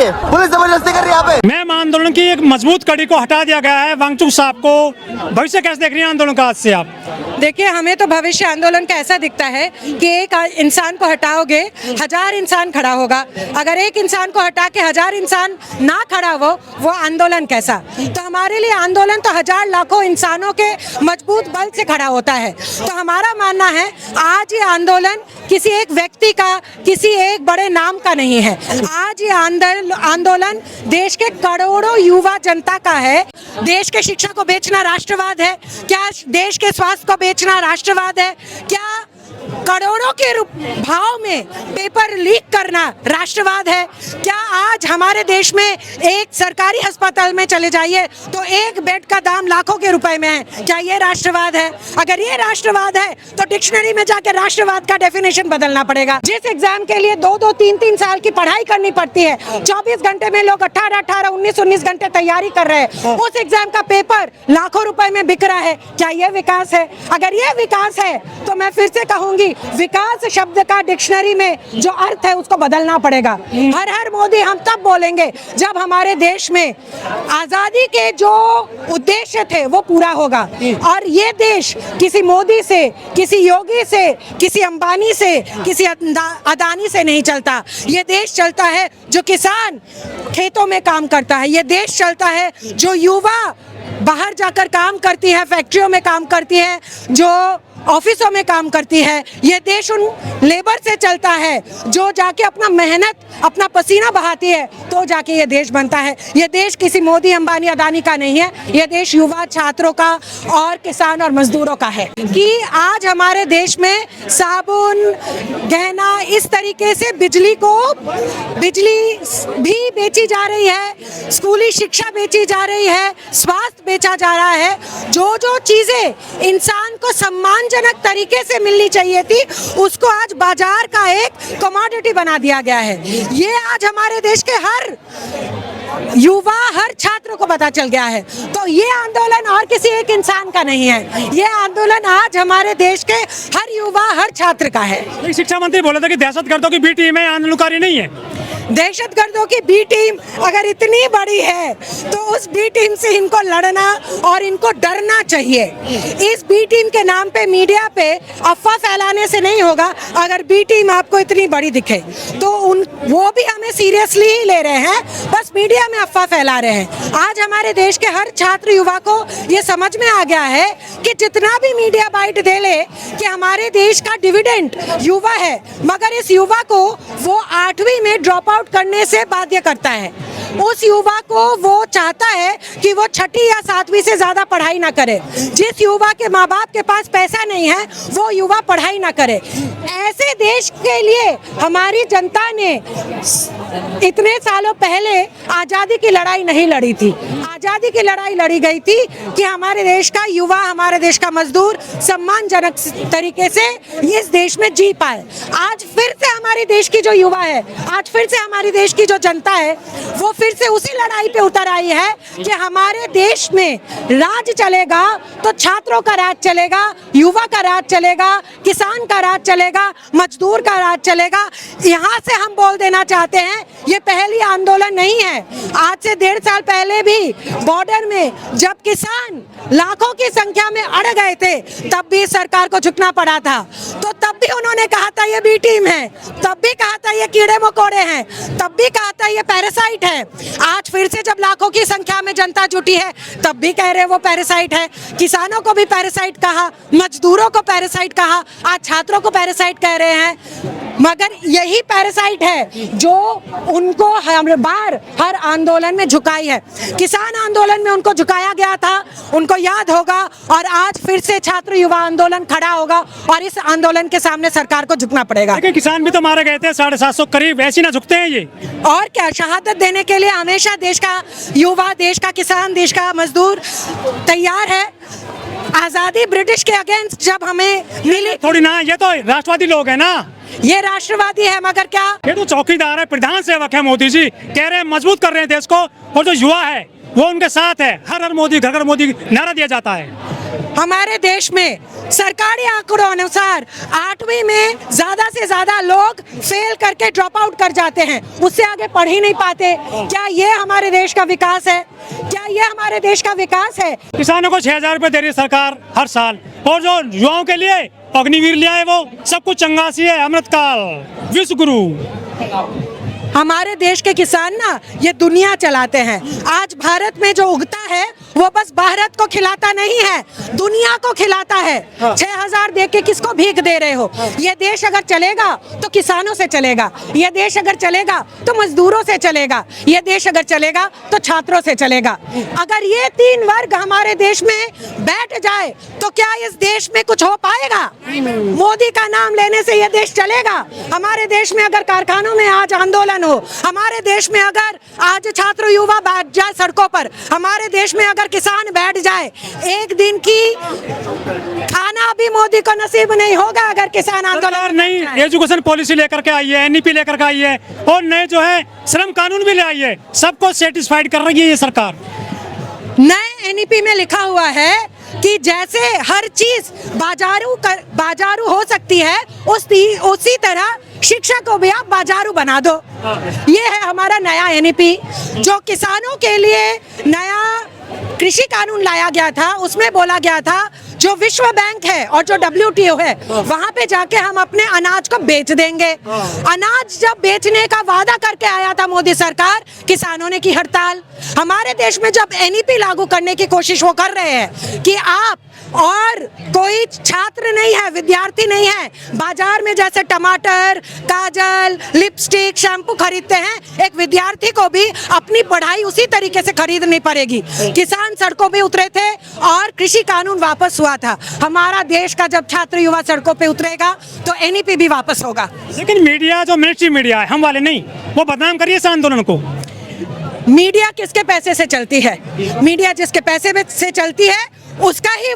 है, पुलिस जबरदस्ती कर रही है यहाँ पे। मैम आंदोलन की एक मजबूत कड़ी को हटा दिया गया है। वांगचुक साहब को भविष्य कैसे देख रही हैं आंदोलन का आज से आप? देखिए, हमें तो भविष्य आंदोलन का ऐसा दिखता है कि एक इंसान को हटाओगे 1000 इंसान खड़ा होगा। अगर एक इंसान को हटा के 1000 इंसान ना खड़ा हो, वो आंदोलन कैसा? तो हमारे लिए आंदोलन तो 1000 लाखों इंसानों के मजबूत बल से खड़ा होता है। तो हमारा मानना है आज ये आंदोलन किसी एक व्यक्ति का, किसी एक बड़े नाम का नहीं है। आज ये आंदोलन देश के करोड़ों युवा जनता का है। देश के शिक्षा को बेचना राष्ट्रवाद है क्या? देश के स्वास्थ्य को बेचना राष्ट्रवाद है क्या? करोड़ों के भाव में पेपर लीक करना राष्ट्रवाद है क्या? आज हमारे देश में एक सरकारी अस्पताल में चले जाइए तो एक बेड का दाम लाखों के रुपए में है। क्या ये राष्ट्रवाद है? अगर ये राष्ट्रवाद है तो डिक्शनरी में जाकर राष्ट्रवाद का डेफिनेशन बदलना पड़ेगा। जिस एग्जाम के लिए 2-2, 3-3 साल की पढ़ाई करनी पड़ती है, 24 घंटे में लोग 18-18, 19-19 घंटे तैयारी कर रहे हैं, उस एग्जाम का पेपर लाखों रुपए में बिक रहा है। क्या ये विकास है? अगर ये विकास है तो मैं फिर से कहूंगी, विकास शब्द का डिक्शनरी में जो अर्थ है उसको बदलना पड़ेगा। हर हर मोदी हम तब बोलेंगे जब हमारे देश में आजादी के जो उद्देश्य थे वो पूरा होगा। और ये देश किसी मोदी से, किसी योगी से, किसी अंबानी से, किसी अदानी से नहीं चलता। ये देश चलता है जो किसान खेतों में काम करता है। ये देश चलता है जो युवा बाहर जाकर काम करती है, फैक्ट्रियों में काम करती है, जो ऑफिसों में काम करती है। ये देश उन लेबर से चलता है जो जाके अपना मेहनत, अपना पसीना बहाती है, तो जाके ये देश बनता है। ये देश किसी मोदी, अंबानी, अदानी का नहीं है। ये देश युवा, छात्रों का और किसान और मजदूरों का है। कि आज हमारे देश में साबुन, गहना, इस तरीके से बिजली भी बेची जा रही है, स्कूली शिक्षा बेची जा रही है, स्वास्थ्य बेचा जा रहा है। जो जो चीजें इंसान को सम्मानजनक तरीके से मिलनी चाहिए थी, उसको आज बाजार का एक कमोडिटी बना दिया गया है। ये आज हमारे देश के हर युवा, हर छात्र को पता चल गया है। तो ये आंदोलन और किसी एक इंसान का नहीं है, ये आंदोलन आज हमारे देश के हर युवा, हर छात्र का है। शिक्षा मंत्री बोले थे कि दहशतगर्दों की बी टीम है, आंदोलनकारी नहीं है। दहशतगर्दों की बी टीम अगर इतनी बड़ी है तो उस बी टीम से इनको लड़ना और इनको डरना चाहिए। इस बी टीम के नाम पे मीडिया पे अफवाह फैलाने से नहीं होगा। अगर बी टीम आपको इतनी बड़ी दिखे तो वो भी हमें सीरियसली ही ले रहे हैं, बस मीडिया में अफवाह फैला रहे हैं। आज हमारे देश के हर छात्र युवा को ये समझ में आ गया है कि जितना भी मीडिया बाइट दे ले कि हमारे देश का डिविडेंड युवा है, मगर इस युवा को वो 8वीं में ड्रॉप आउट करने से बाध्य करता है। उस युवा को वो चाहता है कि वो 6ठी या 7वीं से ज्यादा पढ़ाई ना करे। जिस युवा के माँ बाप के पास पैसा नहीं है वो युवा पढ़ाई ना करे। ऐसे देश के लिए हमारी जनता ने इतने सालों पहले आजादी की लड़ाई नहीं लड़ी थी। आजादी की लड़ाई लड़ी गई थी कि हमारे देश का युवा, हमारे देश का मजदूर सम्मानजनक तरीके से इस देश में जी पाए। आज फिर से हमारे देश की जो युवा है, आज फिर से हमारे देश की जो जनता है, वो फिर से उसी लड़ाई पे उतर आई है कि हमारे देश में राज चलेगा तो छात्रों का राज चलेगा, युवा का राज चलेगा, किसान का राज चलेगा, मजदूर का राज चलेगा। यहाँ से हम बोल देना चाहते हैं, ये पहली आंदोलन नहीं है। आज से 1.5 साल पहले भी बॉर्डर में जब किसान लाखों की संख्या में अड़ गए थे, तब भी सरकार को झुकना पड़ा था। तो तब भी उन्होंने कहा था ये बी टीम है, तब भी कहा था ये कीड़े मकोड़े हैं, तब भी कहा था ये पैरासाइट है। आज फिर से जब लाखों की संख्या में जनता जुटी है, तब भी कह रहे वो पैरासाइट है। किसानों को भी पैरासाइट कहा, मजदूरों को पैरासाइट कहा, आज छात्रों को पैरासाइट कह रहे हैं। मगर यही पैरासाइट है जो उनको हर बार हर आंदोलन में झुकाई है। किसान आंदोलन में उनको झुकाया गया था, उनको याद होगा, और आज फिर से छात्र युवा आंदोलन खड़ा होगा और इस आंदोलन के सामने सरकार को झुकना पड़ेगा। लेकिन किसान भी तो मारे गए थे 750 करीब, ऐसे ना झुकते हैं ये। और क्या, शहादत देने के लिए हमेशा देश का युवा, देश का किसान, देश का मजदूर तैयार है। आजादी ब्रिटिश के अगेंस्ट जब हमें मिली, थोड़ी ना, ये तो राष्ट्रवादी लोग हैं ना, ये राष्ट्रवादी है, मगर क्या, ये तो चौकीदार है, प्रधान सेवक है मोदी जी। कह रहे हैं मजबूत कर रहे हैं देश को, और जो युवा है वो उनके साथ है। हर हर मोदी, घर घर मोदी नारा दिया जाता है। हमारे देश में सरकारी आंकड़ों अनुसार 8वीं में ज्यादा से ज्यादा लोग फेल करके ड्रॉप आउट कर जाते हैं, उससे आगे पढ़ ही नहीं पाते। क्या ये हमारे देश का विकास है? क्या ये हमारे देश का विकास है? किसानों को 6,000 रुपए दे रही है सरकार हर साल, और जो युवाओं के लिए अग्निवीर लिया है वो सब कुछ चंगासी है, अमृतकाल, विश्व गुरु। हमारे देश के किसान ना ये दुनिया चलाते हैं। आज भारत में जो उगता है वो बस भारत को खिलाता नहीं है, दुनिया को खिलाता है। 6,000 दे के किसको भीख दे रहे हो? ये देश अगर चलेगा तो किसानों से चलेगा, ये देश अगर चलेगा तो मजदूरों से चलेगा, ये देश अगर चलेगा तो छात्रों से चलेगा। अगर ये 3 वर्ग हमारे देश में बैठ जाए तो क्या इस देश में कुछ हो पाएगा? मोदी का नाम लेने से ये देश चलेगा? हमारे देश में अगर कारखानों में आज आंदोलन हो, हमारे देश में अगर आज छात्र युवा बैठ जाए सड़कों पर, हमारे देश में अगर किसान बैठ जाए, एक दिन की खाना भी मोदी को नसीब नहीं होगा अगर किसान आंदोलन नहीं। एजुकेशन पॉलिसी लेकर के आई है, एनईपी लेकर के आई है, और नए जो है श्रम कानून भी ले आई है, सबको सेटिस्फाइड कर रही है ये सरकार। नए एनईपी में लिखा हुआ है कि जैसे हर चीज बाजारू हो सकती है, उसी तरह शिक्षा को भी आप बाजारू बना दो। ये है हमारा नया एनईपी। जो किसानों के लिए नया कृषि कानून लाया गया था, उसमें बोला गया था जो विश्व बैंक है और जो WTO है वहां पे जाके हम अपने अनाज को बेच देंगे। अनाज जब बेचने का वादा करके आया था मोदी सरकार, किसानों ने की हड़ताल। हमारे देश में जब एनईपी लागू करने की कोशिश वो कर रहे हैं कि आप और कोई छात्र नहीं है, विद्यार्थी नहीं है, बाजार में जैसे टमाटर, काजल, लिपस्टिक, शैम्पू खरीदते हैं, एक विद्यार्थी को भी अपनी पढ़ाई उसी तरीके से खरीदनी पड़ेगी। किसान सड़कों पे उतरे थे और कृषि कानून वापस हुआ था। हमारा देश का जब छात्र युवा सड़कों पे उतरेगा तो एनईपी भी वापस होगा। लेकिन मीडिया, जो मेन मीडिया है, हम वाले नहीं, वो बदनाम करिए इस आंदोलन को। मीडिया किसके पैसे से चलती है? मीडिया जिसके पैसे से चलती है उसका ही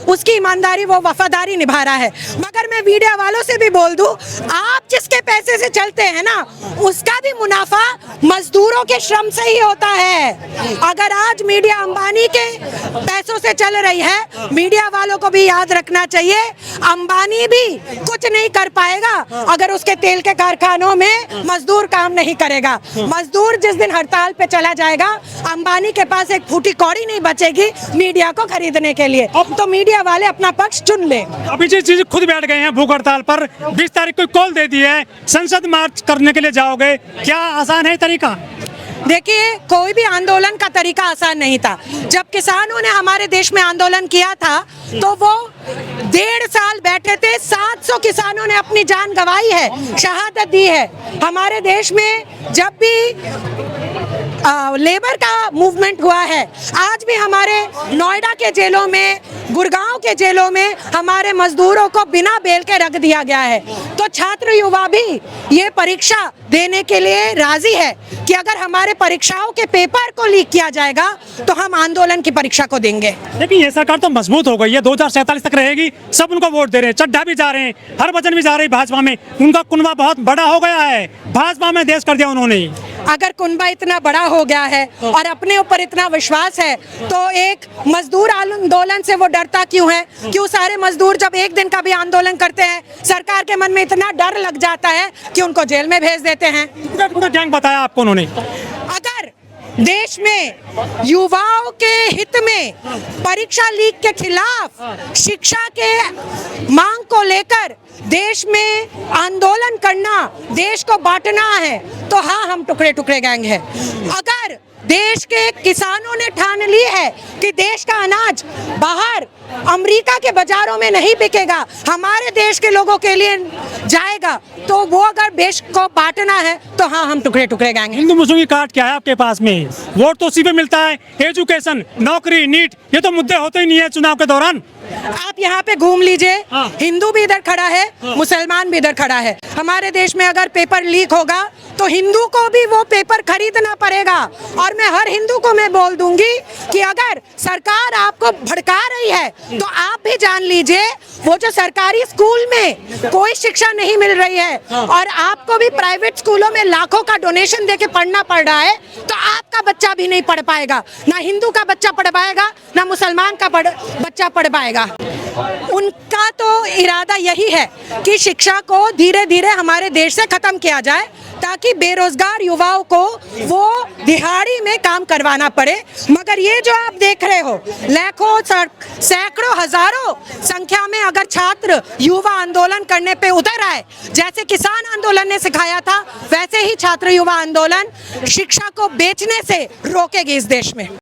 उसकी ईमानदारी, वो वफादारी निभा रहा है। मगर मैं मीडिया वालों से भी बोल दूं, आप जिसके पैसे से चलते हैं ना, उसका भी मुनाफा मजदूरों के श्रम से ही होता है। अगर आज मीडिया अंबानी के पैसों से चल रही है, मीडिया वालों को भी याद रखना चाहिए, अंबानी भी कुछ नहीं कर पाएगा अगर उसके तेल के कारखानों में मजदूर काम नहीं करेगा। मजदूर जिस दिन हड़ताल पे चला जाएगा, अंबानी के पास एक फूटी कौड़ी नहीं बचेगी मीडिया को खरीदने के लिए। अब तो मीडिया वाले अपना पक्ष चुन ले। अभी जो चीज खुद बैठ गए हैं भूख हड़ताल पर, 20 तारीख को कॉल दे दी है, संसद मार्च करने के लिए जाओगे, क्या आसान है तरीका? देखिए, कोई भी आंदोलन का तरीका आसान नहीं था। जब किसानों ने हमारे देश में आंदोलन किया था तो वो 1.5 साल बैठे थे, 700 किसानों ने अपनी जान गंवाई है, शहादत दी है। हमारे देश में जब भी लेबर का मूवमेंट हुआ है, आज भी हमारे नोएडा के जेलों में, गुड़गांव के जेलों में हमारे मजदूरों को बिना बेल के रख दिया गया है। तो छात्र युवा भी ये परीक्षा देने के लिए राजी है कि अगर हमारे परीक्षाओं के पेपर को लीक किया जाएगा तो हम आंदोलन की परीक्षा को देंगे। लेकिन ये सरकार तो मजबूत हो गई है, 2047 तक रहेगी, सब उनको वोट दे रहे हैं, चड्ढा भी जा रहे हैं, हरभजन भी जा रही है भाजपा में, उनका कुनबा बहुत बड़ा हो गया है, भाजपा में देश कर दिया उन्होंने। अगर कुनबा इतना बड़ा हो गया है और अपने ऊपर इतना विश्वास है तो एक मजदूर आंदोलन से वो डरता क्यों है? क्यों सारे मजदूर जब एक दिन का भी आंदोलन करते हैं, सरकार के मन में इतना डर लग जाता है कि उनको जेल में भेज देते हैं। गैंग बताया आपको उन्होंने। अगर देश में युवाओं के हित में परीक्षा लीक के खिलाफ शिक्षा के मांग को लेकर देश में आंदोलन करना, देश को बांटना है, तो हाँ, हम टुकड़े टुकड़े गैंग है। अगर देश के किसानों ने ठान ली है कि देश का अनाज बाहर अमेरिका के बाजारों में नहीं बिकेगा, हमारे देश के लोगों के लिए जाएगा, तो वो अगर देश को बांटना है तो हाँ, हम टुकड़े टुकड़े गैंग हैं। हिंदू मुस्लिम की काट क्या है आपके पास में? वोट तो उसी पे मिलता है, एजुकेशन, नौकरी, नीट, ये तो मुद्दे होते ही नहीं है चुनाव के दौरान। आप यहाँ पे घूम लीजिए, हाँ। हिंदू भी इधर खड़ा है, मुसलमान भी इधर खड़ा है। हमारे देश में अगर पेपर लीक होगा तो हिंदू को भी वो पेपर खरीदना पड़ेगा। और मैं हर हिंदू को मैं बोल दूंगी कि अगर सरकार आपको भड़का रही है तो आप भी जान लीजिए, वो जो सरकारी स्कूल में कोई शिक्षा नहीं मिल रही है और आपको भी प्राइवेट स्कूलों में लाखों का डोनेशन देके पढ़ना पड़ रहा है, तो आपका बच्चा भी नहीं पढ़ पाएगा, ना हिंदू का बच्चा पढ़ पाएगा, ना मुसलमान का बच्चा पढ़ पाएगा। उनका तो इरादा यही है कि शिक्षा को धीरे धीरे हमारे देश से खत्म किया जाए, ताकि बेरोजगार युवाओं को वो दिहाड़ी में काम करवाना पड़े। मगर ये जो आप देख रहे हो, लाखों सैकड़ों हजारों संख्या में अगर छात्र युवा आंदोलन करने पे उतर आए, जैसे किसान आंदोलन ने सिखाया था, वैसे ही छात्र युवा आंदोलन शिक्षा को बेचने से रोकेगी इस देश में।